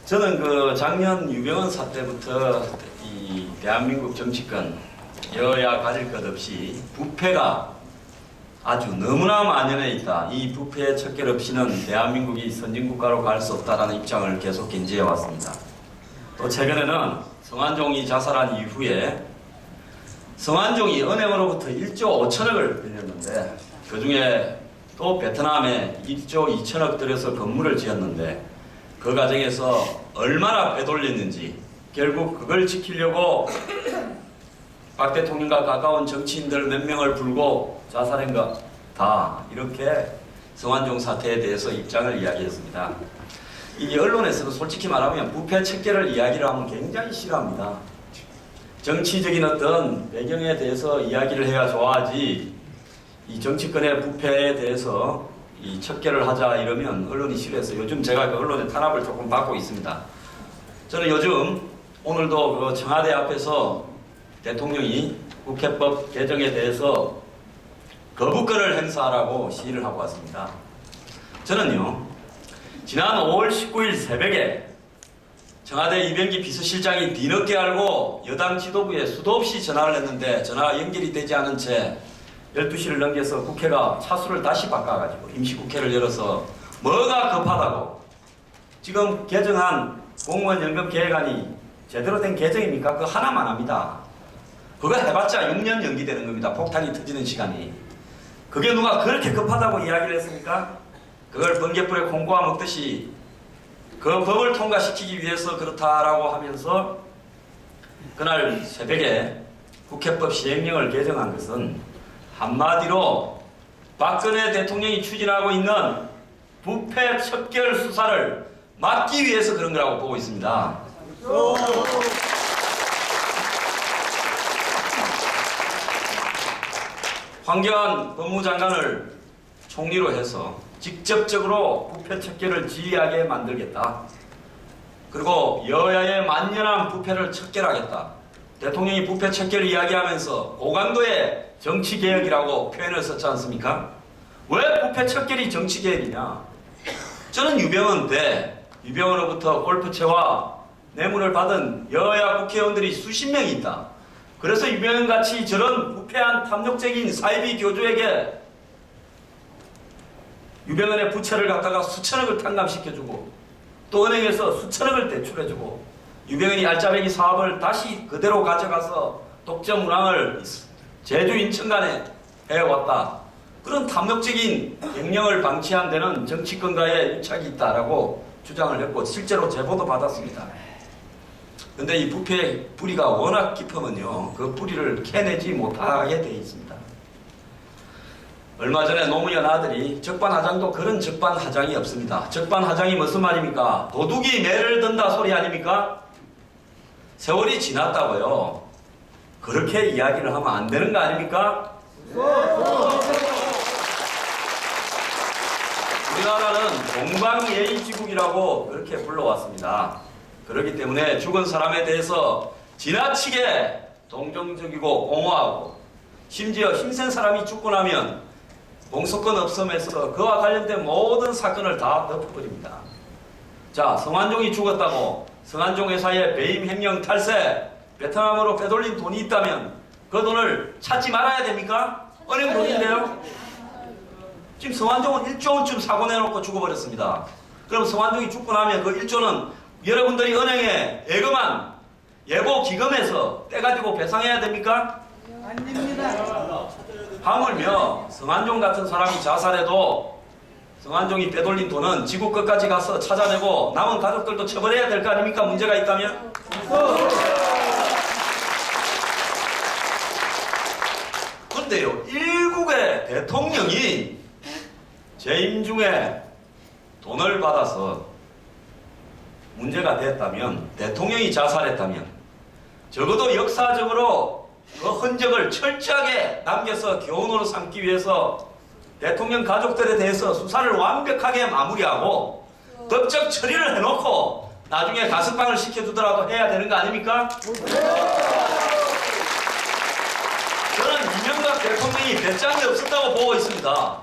저는 그 작년 유병헌 사태부터 이 대한민국 정치권 여야 가릴 것 없이 부패가 아주 너무나 만연해 있다. 이 부패의 척결 없이는 대한민국이 선진국가로 갈 수 없다라는 입장을 계속 견지해 왔습니다. 또 최근에는 성완종이 자살한 이후에 성완종이 은행으로부터 1조 5천억을 빌렸는데 그 중에 또 베트남에 1조 2천억 들여서 건물을 지었는데 그 과정에서 얼마나 빼돌렸는지 결국 그걸 지키려고 박 대통령과 가까운 정치인들 몇 명을 불고 자살한 것 다 이렇게 성완종 사태에 대해서 입장을 이야기했습니다. 이 언론에서도 솔직히 말하면 부패 척결을 이야기를 하면 굉장히 싫어합니다. 정치적인 어떤 배경에 대해서 이야기를 해야 좋아하지 이 정치권의 부패에 대해서 이 척결을 하자 이러면 언론이 싫어해서 요즘 제가 그 언론의 탄압을 조금 받고 있습니다. 저는 요즘 오늘도 그 청와대 앞에서 대통령이 국회법 개정에 대해서 거부권을 행사하라고 시위를 하고 왔습니다. 저는요, 지난 5월 19일 새벽에 청와대 이병기 비서실장이 뒤늦게 알고 여당 지도부에 수도 없이 전화를 했는데 전화가 연결이 되지 않은 채 12시를 넘겨서 국회가 차수를 다시 바꿔가지고 임시국회를 열어서 뭐가 급하다고 지금 개정한 공무원 연금 계획안이 제대로 된 개정입니까? 그거 하나만 합니다. 그거 해봤자 6년 연기되는 겁니다. 폭탄이 터지는 시간이. 그게 누가 그렇게 급하다고 이야기를 했습니까? 그걸 번개불에 콩고아 먹듯이 그 법을 통과시키기 위해서 그렇다라고 하면서 그날 새벽에 국회법 시행령을 개정한 것은 한마디로 박근혜 대통령이 추진하고 있는 부패 척결 수사를 막기 위해서 그런 거라고 보고 있습니다. 황교안 법무장관을 총리로 해서 직접적으로 부패 척결을 지휘하게 만들겠다. 그리고 여야의 만연한 부패를 척결하겠다. 대통령이 부패 척결을 이야기하면서 고강도의 정치개혁이라고 표현을 썼지 않습니까? 왜 부패 척결이 정치개혁이냐? 저는 유병헌 때 유병헌으로부터 골프채와 뇌물을 받은 여야 국회의원들이 수십 명이 있다. 그래서 유병헌같이 저런 부패한 탐욕적인 사이비 교주에게 유병헌의 부채를 갖다가 수천억을 탕감시켜주고 또 은행에서 수천억을 대출해주고 유병헌이 알짜배기 사업을 다시 그대로 가져가서 독점 운항을 제주 인천 간에 해왔다. 그런 탐욕적인 갱령을 방치한 데는 정치권과의 유착이 있다라고 주장을 했고 실제로 제보도 받았습니다. 근데 이 부패의 뿌리가 워낙 깊으면요, 그 뿌리를 캐내지 못하게 되어 있습니다. 얼마 전에 노무현 아들이 적반하장도 그런 적반하장이 없습니다. 적반하장이 무슨 말입니까? 도둑이 매를 든다 소리 아닙니까? 세월이 지났다고요. 그렇게 이야기를 하면 안 되는 거 아닙니까? 우리나라는 동방예의지국이라고 그렇게 불러왔습니다. 그렇기 때문에 죽은 사람에 대해서 지나치게 동정적이고 옹호하고 심지어 힘센 사람이 죽고 나면 공소권 없음에서 그와 관련된 모든 사건을 다 덮어버립니다. 자, 성완종이 죽었다고 성완종 회사의 배임 횡령 탈세 베트남으로 빼돌린 돈이 있다면 그 돈을 찾지 말아야 됩니까? 은행 돈인데요. 지금 성완종은 1조 원쯤 사고 내놓고 죽어버렸습니다. 그럼 성완종이 죽고 나면 그 1조는 여러분들이 은행에 예금한 예고 기금에서 떼가지고 배상해야 됩니까? 안 됩니다. 하물며 성완종 같은 사람이 자살해도 성완종이 빼돌린 돈은 지구 끝까지 가서 찾아내고 남은 가족들도 처벌해야 될 거 아닙니까? 문제가 있다면? 그런데요, 일국의 대통령이 재임 중에 돈을 받아서 문제가 됐다면, 대통령이 자살했다면 적어도 역사적으로 그 흔적을 철저하게 남겨서 교훈으로 삼기 위해서 대통령 가족들에 대해서 수사를 완벽하게 마무리하고 법적 처리를 해놓고 나중에 가석방을 시켜주더라도 해야 되는 거 아닙니까? 저는 이명박 대통령이 배짱이 없었다고 보고 있습니다.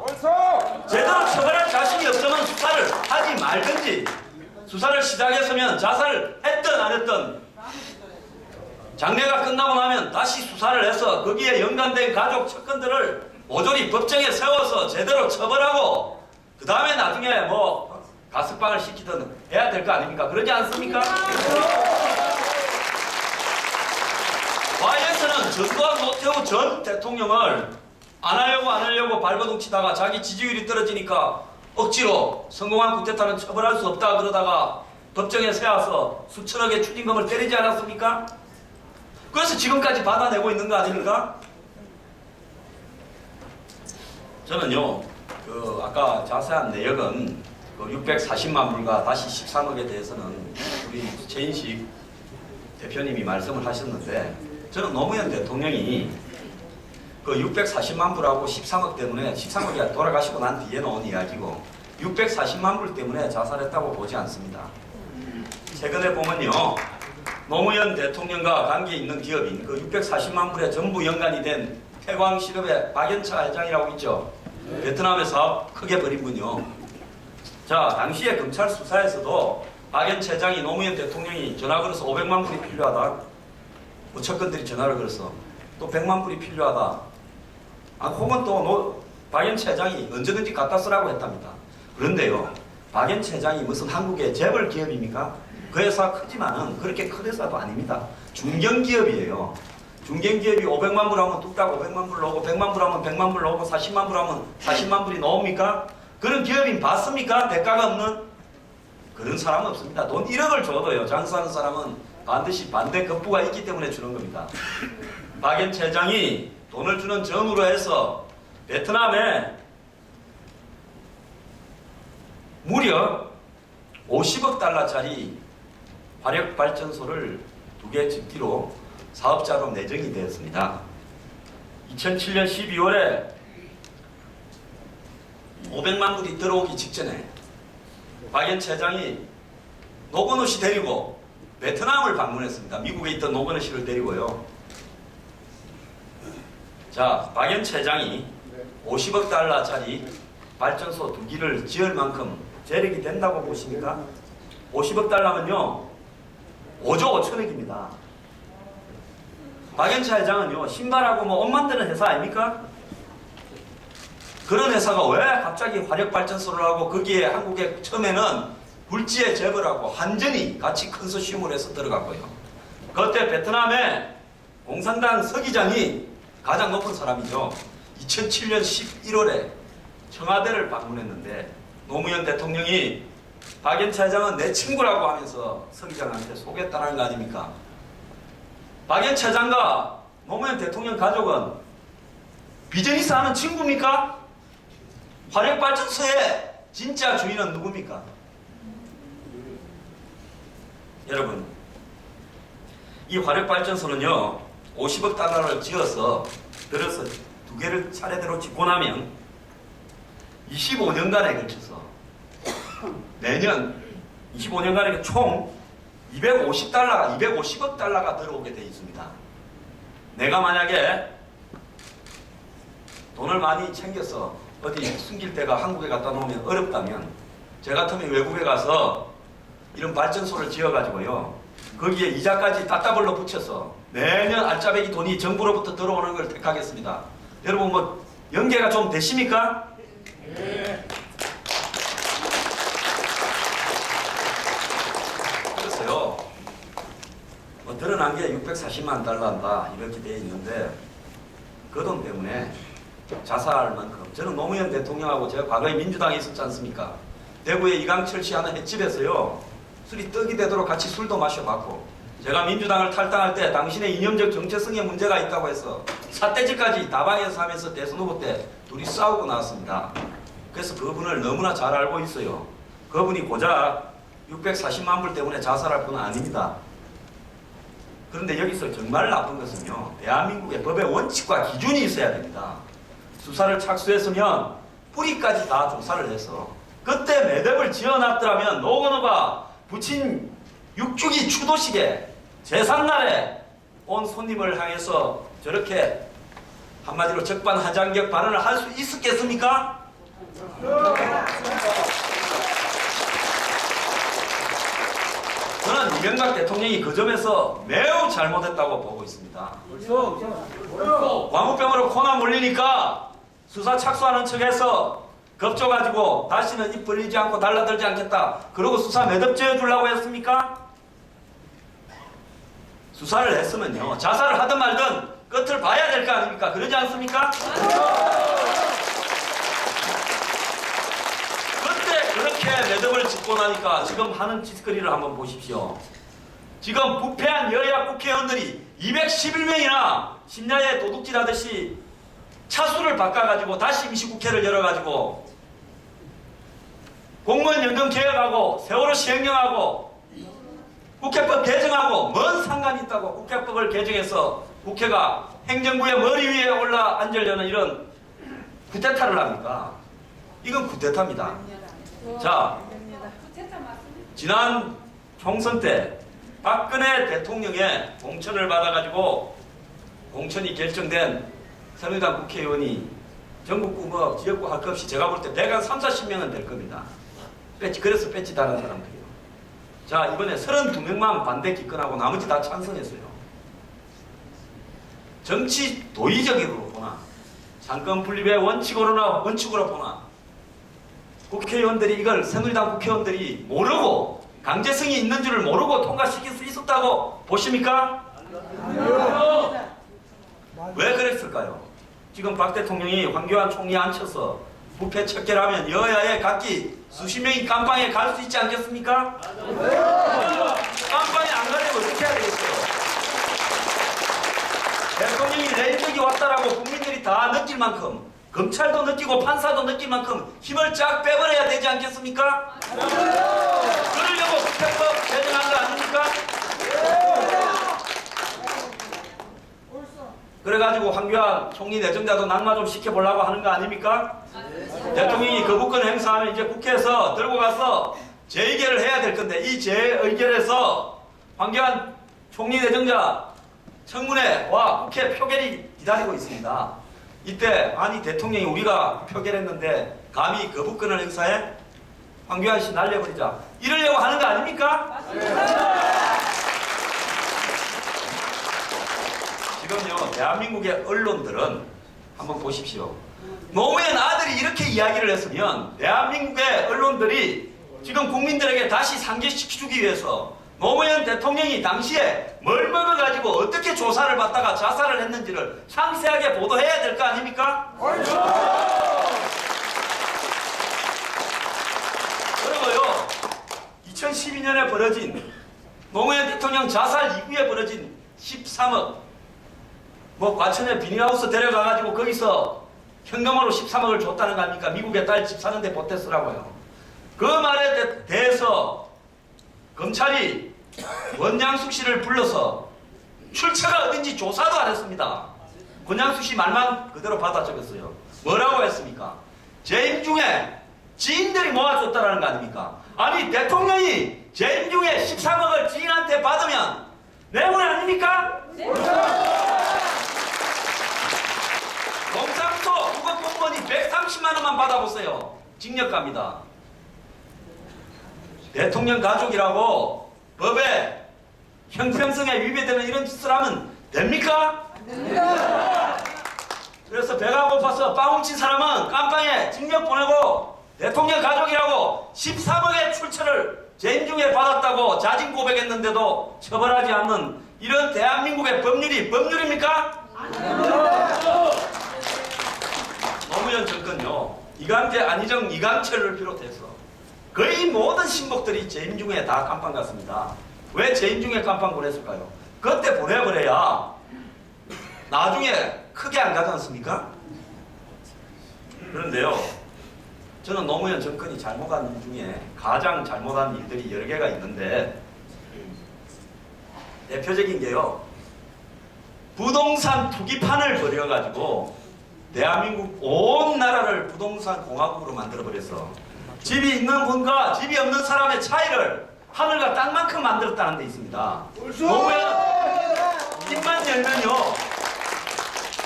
제대로 처벌할 자신이 없으면 수사를 하지 말든지 수사를 시작했으면 자살을 했든 안 했든 장례가 끝나고 나면 다시 수사를 해서 거기에 연관된 가족 측근들을 모조리 법정에 세워서 제대로 처벌하고 그 다음에 나중에 뭐 가석방을 시키든 해야 될 거 아닙니까? 그러지 않습니까? YS는 전두환 노태우 전 대통령을 안 하려고 발버둥 치다가 자기 지지율이 떨어지니까 억지로 성공한 쿠데타는 처벌할 수 없다 그러다가 법정에 세워서 수천억의 추징금을 때리지 않았습니까? 그래서 지금까지 받아내고 있는 거 아닙니까? 저는요, 아까 자세한 내역은 640만 불과 다시 13억에 대해서는 우리 최인식 대표님이 말씀을 하셨는데 저는 노무현 대통령이 640만 불하고 13억 때문에 13억이 돌아가시고 난 뒤에 나온 이야기고 640만 불 때문에 자살했다고 보지 않습니다. 최근에 보면요, 노무현 대통령과 관계 있는 기업인 640만 불에 전부 연관이 된 태광실업의 박연차 회장이라고 있죠. 베트남의 사업 크게 벌인 분요. 자, 당시에 검찰 수사에서도 박연차 회장이 노무현 대통령이 전화 걸어서 500만 불이 필요하다. 뭐 측근들이 전화를 걸어서 또 100만 불이 필요하다. 혹은 또 박연차 회장이 언제든지 갖다 쓰라고 했답니다. 그런데요, 박연차 회장이 무슨 한국의 재벌 기업입니까? 그 회사 크지만은 그렇게 큰 회사도 아닙니다. 중견기업이에요. 중견기업이 500만 불 하면 뚝딱 500만 불 나오고 100만 불 하면 100만 불 나오고 40만 불 하면 40만 불이 나옵니까? 그런 기업인 봤습니까? 대가가 없는? 그런 사람은 없습니다. 돈 1억을 줘도요, 장사하는 사람은 반드시 반대 급부가 있기 때문에 주는 겁니다. 박연차 회장이 돈을 주는 전으로 해서 베트남에 무려 50억 달러짜리 화력발전소를 2개 짓기로 사업자로 내정이 되었습니다. 2007년 12월에 500만 불이 들어오기 직전에 박연차 회장이 노건호 씨 데리고 베트남을 방문했습니다. 미국에 있던 노건호 씨를 데리고요. 자, 박연차 회장이 50억 달러짜리 발전소 2기를 지을 만큼 재력이 된다고 보십니까? 50억 달러면요 5조 5천억입니다. 박연차 회장은요 신발하고 뭐 옷 만드는 회사 아닙니까? 그런 회사가 왜 갑자기 화력발전소를 하고 거기에 한국에 처음에는 불지의 재벌하고 한전이 같이 컨소시엄을 해서 들어갔고요. 그때 베트남의 공산당 서기장이 가장 높은 사람이죠. 2007년 11월에 청와대를 방문했는데 노무현 대통령이 박연차 회장은 내 친구라고 하면서 서기장한테 소개했다는 거 아닙니까? 박연차 회장과 노무현 대통령 가족은 비즈니스 하는 친구입니까? 화력발전소의 진짜 주인은 누굽니까? 여러분, 이 화력발전소는요 50억 달러를 지어서 들어서 2개를 차례대로 짓고 나면 25년간에 걸쳐서 매년 25년간에 총 250억 달러가 들어오게 되어 있습니다. 내가 만약에 돈을 많이 챙겨서 어디 숨길 데가 한국에 갖다 놓으면 어렵다면 제 같으면 외국에 가서 이런 발전소를 지어가지고요 거기에 이자까지 따따블로 붙여서 매년 알짜배기 돈이 정부로부터 들어오는 걸 택하겠습니다. 여러분 뭐 연계가 좀 되십니까? 네. 그래서요 뭐 드러난 게 640만 달러인다 이렇게 돼 있는데 그 돈 때문에 자살할 만큼 저는 노무현 대통령하고 제가 과거에 민주당에 있었지 않습니까? 대구의 이강철 씨 하는 횟집에서요 술이 떡이 되도록 같이 술도 마셔봤고 제가 민주당을 탈당할 때 당신의 이념적 정체성에 문제가 있다고 해서 삿대질까지 다방에서 하면서 대선 후보 때 둘이 싸우고 나왔습니다. 그래서 그분을 너무나 잘 알고 있어요. 그분이 고작 640만 불 때문에 자살할 분은 아닙니다. 그런데 여기서 정말 나쁜 것은요 대한민국의 법의 원칙과 기준이 있어야 됩니다. 수사를 착수했으면 뿌리까지 다 조사를 해서 그때 매듭을 지어놨더라면 노건호가 부친 육주기 추도식에 제삿날에 온 손님을 향해서 저렇게 한마디로 적반하장격 발언을 할 수 있었겠습니까? 저는 이명박 대통령이 그 점에서 매우 잘못했다고 보고 있습니다. 광우병으로 코나 몰리니까 수사 착수하는 척해서 겁줘가지고 다시는 입 벌리지 않고 달라들지 않겠다. 그러고 수사 매듭지어 주려고 했습니까? 수사를 했으면요, 자살을 하든 말든 끝을 봐야 될 거 아닙니까? 그러지 않습니까? 그때 그렇게 매듭을 짓고 나니까 지금 하는 짓거리를 한번 보십시오. 지금 부패한 여야 국회의원들이 211명이나 심야에 도둑질 하듯이 차수를 바꿔가지고 다시 임시국회를 열어가지고 공무원 연금 개혁하고 세월호 시행령하고 국회법 개정하고 뭔 상관이 있다고 국회법을 개정해서 국회가 행정부의 머리 위에 올라 앉으려는 이런 쿠데타를 합니까? 이건 쿠데타입니다. 자, 지난 총선 때 박근혜 대통령의 공천을 받아가지고 공천이 결정된 새누리당 국회의원이 전국구 뭐 지역구 할 것 없이 제가 볼 때 130~40명은 될 겁니다. 그래서 배치다는 사람들이요. 자, 이번에 32명만 반대 기권하고 나머지 다 찬성했어요. 정치 도의적으로 보나 상권 분립의 원칙으로 보나 국회의원들이 이걸 새누리당 국회의원들이 모르고 강제성이 있는 줄을 모르고 통과시킬 수 있었다고 보십니까? 왜 그랬을까요? 지금 박 대통령이 황교안 총리 앉혀서 부패 척결하면 여야의 각기 수십 명이 깜빵에 갈 수 있지 않겠습니까? 깜빵에 안 가려면 어떻게 해야 되겠어요? 대통령이 레임덕이 왔다라고 국민들이 다 느낄 만큼, 검찰도 느끼고 판사도 느낄 만큼 힘을 쫙 빼버려야 되지 않겠습니까? 그러려고 국회법 개정한 거 아닙니까? 그래가지고 황교안 총리 내정자도 낙마 좀 시켜보려고 하는 거 아닙니까? 대통령이 거부권 행사하면 이제 국회에서 들고 가서 재의결을 해야 될 건데 이 재의결에서 황교안 총리 내정자 청문회 와 국회 표결이 기다리고 있습니다. 이때 아니 대통령이 우리가 표결했는데 감히 거부권을 행사해? 황교안 씨 날려버리자. 이러려고 하는 거 아닙니까? 지금요 대한민국의 언론들은 한번 보십시오. 노무현 아들이 이렇게 이야기를 했으면 대한민국의 언론들이 지금 국민들에게 다시 상기시키기 위해서 노무현 대통령이 당시에 뭘 먹어가지고 어떻게 조사를 받다가 자살을 했는지를 상세하게 보도해야 될 거 아닙니까? 그리고요 2012년에 벌어진 노무현 대통령 자살 이후에 벌어진 13억 뭐 과천에 비닐하우스 데려가가지고 거기서 현금으로 13억을 줬다는 거 아닙니까? 미국에 딸 집 사는데 보탰으라고요. 그 말에 대해서 검찰이 권양숙 씨를 불러서 출처가 어딘지 조사도 안 했습니다. 권양숙 씨 말만 그대로 받아 적었어요. 뭐라고 했습니까? 재임 중에 지인들이 모아줬다는 거 아닙니까? 아니 대통령이 재임 중에 13억을 지인한테 받으면 뇌물 아닙니까? 공사부터 국가 공무원이 130만 원만 받아보세요. 징역 갑니다. 대통령 가족이라고 법에 형평성에 위배되는 이런 짓을 하면 됩니까? 안 됩니다. 그래서 배가 고파서 빵 훔친 사람은 깜빵에 징역 보내고 대통령 가족이라고 13억의 출처를 재임 중에 받았다고 자진 고백했는데도 처벌하지 않는 이런 대한민국의 법률이 법률입니까? 안 됩니다. 노무현 정권요 이강재, 안희정, 이강철을 비롯해서 거의 모든 신복들이 재임 중에 다 깜빵 갔습니다. 왜 재임 중에 깜빵 보냈을까요? 그때 보내버려야 나중에 크게 안 가지 않습니까? 그런데요 저는 노무현 정권이 잘못한 일 중에 가장 잘못한 일들이 여러 개가 있는데 대표적인 게요 부동산 투기판을 벌여가지고 대한민국 온 나라를 부동산 공화국으로 만들어버려서 집이 있는 분과 집이 없는 사람의 차이를 하늘과 땅만큼 만들었다는 데 있습니다. 노무현 입만 열면요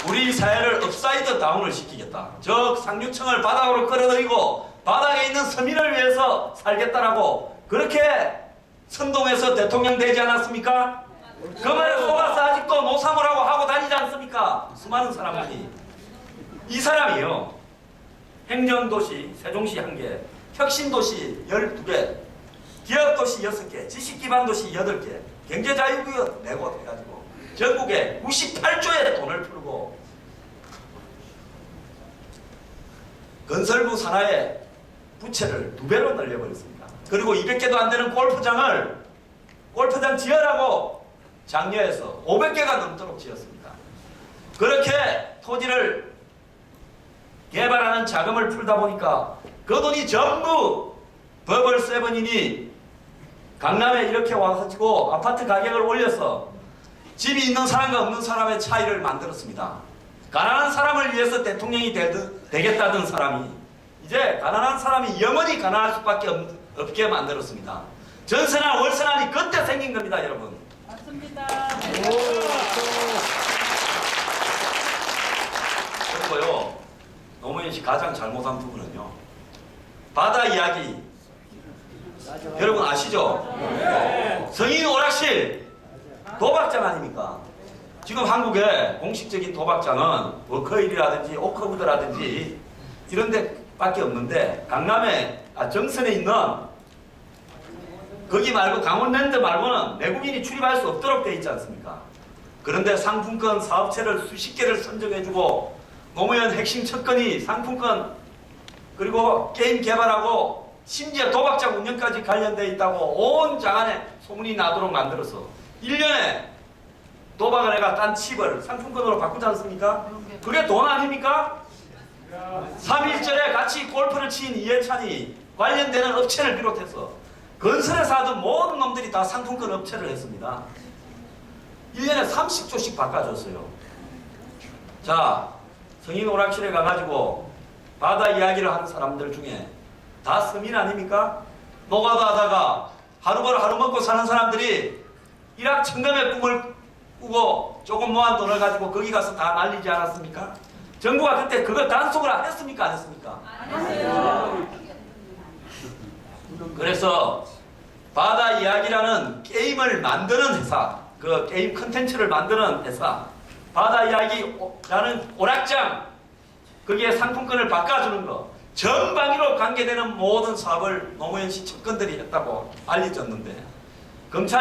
우리 사회를 업사이드 다운을 시키겠다. 저 상류층을 바닥으로 끌어들이고 바닥에 있는 서민을 위해서 살겠다라고 그렇게 선동해서 대통령 되지 않았습니까? 그 말에 속아서 아직도 노사모라고 하고 다니지 않습니까? 수많은 사람들이. 이 사람이요, 행정도시 세종시 1개, 혁신도시 12개, 기업도시 6개, 지식기반도시 8개, 경제자유구역 내고 해가지고 전국에 98조의 돈을 풀고 건설부 산하의 부채를 2배로 늘려버렸습니다. 그리고 200개도 안 되는 골프장 지으라고 장려해서 500개가 넘도록 지었습니다. 그렇게 토지를 개발하는 자금을 풀다 보니까 그 돈이 전부 버블 세븐이니 강남에 이렇게 와가지고 아파트 가격을 올려서 집이 있는 사람과 없는 사람의 차이를 만들었습니다. 가난한 사람을 위해서 대통령이 되겠다던 사람이 이제 가난한 사람이 영원히 가난할 수밖에 없게 만들었습니다. 전세나 월세난이 그때 생긴 겁니다, 여러분. 맞습니다. 그리고요, 노무현 씨 가장 잘못한 부분은요, 바다 이야기 여러분 아시죠? 성인 오락실 도박장 아닙니까? 지금 한국의 공식적인 도박장은 워커힐이라든지 오커우드라든지 이런 데밖에 없는데 강남에 정선에 있는 거기 말고 강원랜드 말고는 내국인이 출입할 수 없도록 되어 있지 않습니까? 그런데 상품권 사업체를 수십 개를 선정해주고 노무현 핵심 척건이 상품권 그리고 게임 개발하고 심지어 도박장 운영까지 관련되어 있다고 온 장안에 소문이 나도록 만들어서 1년에 도박을 해가 딴 칩을 상품권으로 바꾸지 않습니까? 그게 돈 아닙니까? 3.1절에 같이 골프를 친 이해찬이 관련되는 업체를 비롯해서 건설에서 하던 모든 놈들이 다 상품권 업체를 했습니다. 1년에 30조씩 바꿔줬어요. 자, 성인 오락실에 가가지고 바다 이야기를 하는 사람들 중에 다 서민 아닙니까? 노가다 하다가 하루 벌어 하루 먹고 사는 사람들이 일확천금의 꿈을 꾸고 조금 모은 돈을 가지고 거기 가서 다 날리지 않았습니까? 정부가 그때 그걸 단속을 했습니까? 안 했습니까? 안 했어요. 그래서 바다 이야기라는 게임을 만드는 회사, 그 게임 컨텐츠를 만드는 회사, 바다 이야기라는 오락장, 거기에 상품권을 바꿔주는 거, 전방위로 관계되는 모든 사업을 노무현 씨 측근들이 했다고 알려졌는데 검찰이